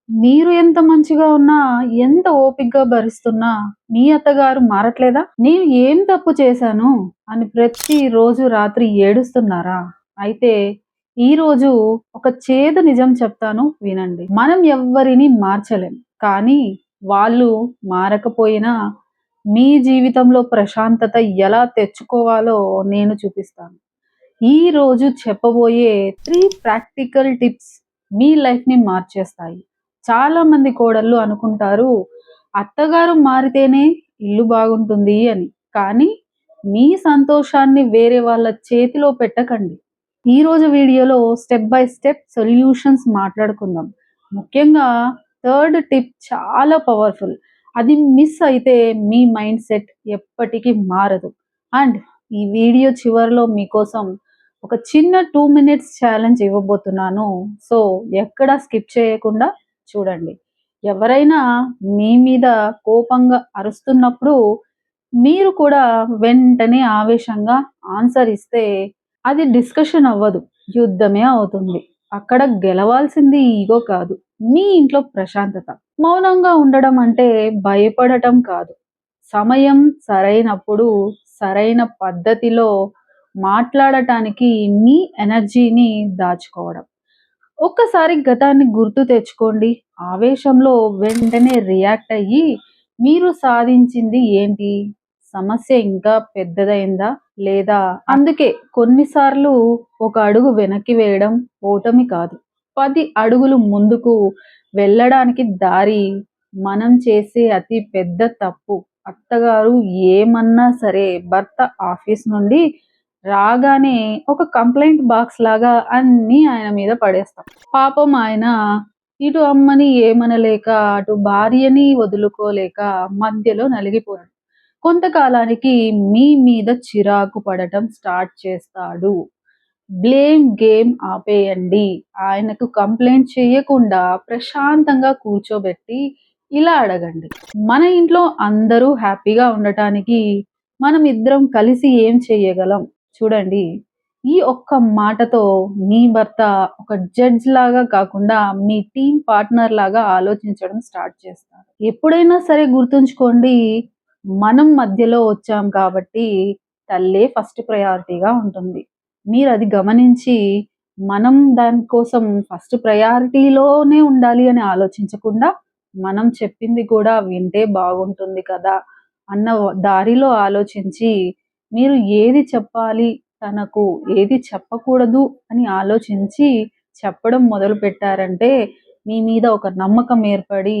మీరు ఎంత మంచిగా ఉన్నా, ఎంత ఓపికగా భరిస్తున్నా, మీ అత్తగారు మారట్లేదా? నేను ఏం తప్పు చేశాను అని ప్రతిరోజు రాత్రి ఏడుస్తున్నారా? అయితే ఈరోజు ఒక చేదు నిజం చెప్తాను వినండి. మనం ఎవ్వరిని మార్చలేం. కానీ వాళ్ళు మారకపోయినా మీ జీవితంలో ప్రశాంతత ఎలా తెచ్చుకోవాలో నేను చూపిస్తాను. ఈరోజు చెప్పబోయే 3 ప్రాక్టికల్ టిప్స్ మీ లైఫ్‌ని మార్చేస్తాయి. చాలామంది కోడళ్ళు అనుకుంటారు, అత్తగారు మారితేనే ఇల్లు బాగుంటుంది అని. కానీ మీ సంతోషాన్ని వేరే వాళ్ళ చేతిలో పెట్టకండి. ఈరోజు వీడియోలో స్టెప్ బై స్టెప్ సొల్యూషన్స్ మాట్లాడుకుందాం. ముఖ్యంగా థర్డ్ టిప్ చాలా పవర్‌ఫుల్. అది మిస్ అయితే మీ మైండ్ సెట్ ఎప్పటికీ మారదు. అండ్ ఈ వీడియో చివరిలో మీకోసం ఒక చిన్న 2 మినిట్స్ ఛాలెంజ్ ఇవ్వబోతున్నాను. సో, ఎక్కడ స్కిప్ చేయకుండా చూడండి. ఎవరైనా మీ మీద కోపంగా అరుస్తున్నప్పుడు మీరు కూడా వెంటనే ఆవేశంగా ఆన్సర్ ఇస్తే అది డిస్కషన్ అవ్వదు. యుద్ధమే అవుతుంది. అక్కడ గెలవాల్సింది ఈగో కాదు. మీ ఇంట్లో ప్రశాంతత. మౌనంగా ఉండడం అంటే భయపడటం కాదు. సమయం సరైనప్పుడు సరైన పద్ధతిలో మాట్లాడటానికి మీ ఎనర్జీని దాచుకోవడం. ఒక్కసారి గతాన్ని గుర్తు తెచ్చుకోండి. ఆవేశంలో వెంటనే రియాక్ట్ అయ్యి మీరు సాధించింది ఏంటి? సమస్య ఇంకా పెద్దదయిందా? లేదా? అందుకే కొన్నిసార్లు ఒక అడుగు వెనక్కి వేయడం ఓటమి కాదు. 10 అడుగులు ముందుకు వెళ్ళడానికి దారి. మనం చేసే అతి పెద్ద తప్పు అత్తగారు ఏమన్నా సరే భర్త ఆఫీస్ నుండి రాగానే ఒక కంప్లైంట్ బాక్స్ లాగా అన్నీ ఆయన మీద పడేస్తాం. పాపం ఆయన ఇటు అమ్మని ఏమనలేక అటు భార్యని వదులుకోలేక మధ్యలో నలిగిపోయాడు. కొంతకాలానికి మీ మీద చిరాకు పడటం స్టార్ట్ చేస్తాడు. బ్లేమ్ గేమ్ ఆపేయండి. ఆయనకు కంప్లైంట్ చేయకుండా ప్రశాంతంగా కూర్చోబెట్టి ఇలా అడగండి. మన ఇంట్లో అందరూ హ్యాపీగా ఉండటానికి మనం ఇద్దరం కలిసి ఏం చేయగలం? చూడండి, ఈ ఒక్క మాటతో మీ భర్త ఒక జడ్జ్ లాగా కాకుండా మీ టీమ్ పార్ట్నర్ లాగా ఆలోచించడం స్టార్ట్ చేస్తారు. ఎప్పుడైనా సరే గుర్తుంచుకోండి, మనం మధ్యలో వచ్చాం కాబట్టి తల్లే ఫస్ట్ ప్రయారిటీగా ఉంటుంది. మీరు అది గమనించి మనం దానికోసం ఫస్ట్ ప్రయారిటీలోనే ఉండాలి అని ఆలోచించకుండా మనం చెప్పింది కూడా వింటే బాగుంటుంది కదా అన్న దారిలో ఆలోచించి మీరు ఏది చెప్పాలి తనకు, ఏది చెప్పకూడదు అని ఆలోచించి చెప్పడం మొదలు పెట్టారంటే మీ మీద ఒక నమ్మకం ఏర్పడి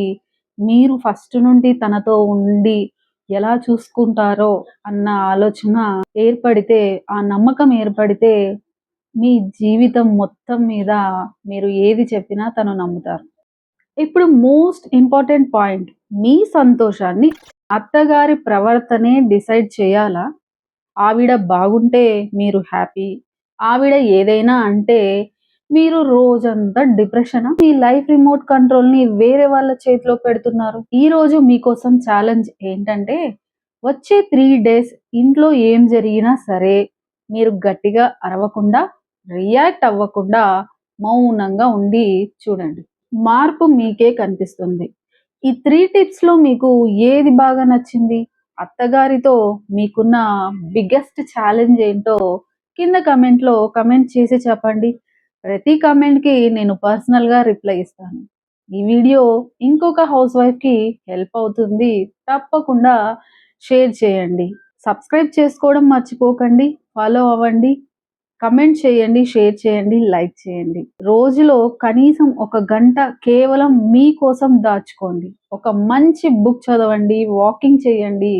మీరు ఫస్ట్ నుండి తనతో ఉండి ఎలా చూసుకుంటారో అన్న ఆలోచన ఏర్పడితే, ఆ నమ్మకం ఏర్పడితే మీ జీవితం మొత్తం మీద మీరు ఏది చెప్పినా తను నమ్ముతారు. ఇప్పుడు మోస్ట్ ఇంపార్టెంట్ పాయింట్, మీ సంతోషాన్ని అత్తగారి ప్రవర్తనే డిసైడ్ చేయాలా? ఆవిడ బాగుంటే మీరు హ్యాపీ. ఆవిడ ఏదైనా అంటే మీరు రోజంతా డిప్రెషనా? మీ లైఫ్ రిమోట్ కంట్రోల్‌ని వేరే వాళ్ళ చేతిలో పెడుతున్నారు. ఈరోజు మీకోసం ఛాలెంజ్ ఏంటంటే వచ్చే 3 డేస్ ఇంట్లో ఏం జరిగినా సరే మీరు గట్టిగా అరవకుండా, రియాక్ట్ అవ్వకుండా మౌనంగా ఉండి చూడండి. మార్పు మీకే కనిపిస్తుంది. ఈ 3 టిప్స్‌లో మీకు ఏది బాగా నచ్చింది? అత్తగారితో మీకున్న బిగ్గెస్ట్ ఛాలెంజ్ ఏంటో కింద కమెంట్‌లో కమెంట్ చేసి చెప్పండి. ప్రతి కమెంట్‌కి నేను పర్సనల్‌గా రిప్లై ఇస్తాను. ఈ వీడియో ఇంకొక హౌస్ వైఫ్‌కి హెల్ప్ అవుతుంది. తప్పకుండా షేర్ చేయండి. సబ్స్క్రైబ్ చేసుకోవడం మర్చిపోకండి. ఫాలో అవ్వండి. కమెంట్ చేయండి, షేర్ చేయండి, లైక్ చేయండి. రోజులో కనీసం ఒక గంట కేవలం మీకోసం దాచుకోండి. ఒక మంచి బుక్ చదవండి, వాకింగ్ చేయండి,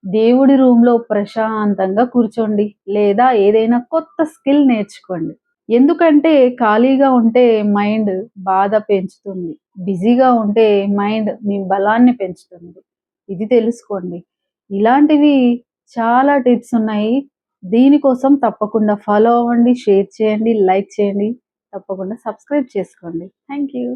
దేవుడి రూమ్‌లో ప్రశాంతంగా కూర్చోండి. లేదా ఏదైనా కొత్త స్కిల్ నేర్చుకోండి. ఎందుకంటే ఖాళీగా ఉంటే మైండ్ బాధ పెంచుతుంది. బిజీగా ఉంటే మైండ్ మీ బలాన్ని పెంచుతుంది. ఇది తెలుసుకోండి. ఇలాంటివి చాలా టిప్స్ ఉన్నాయి. దీనికోసం తప్పకుండా ఫాలో అవ్వండి, షేర్ చేయండి, లైక్ చేయండి. తప్పకుండా సబ్స్క్రైబ్ చేసుకోండి. Thank you.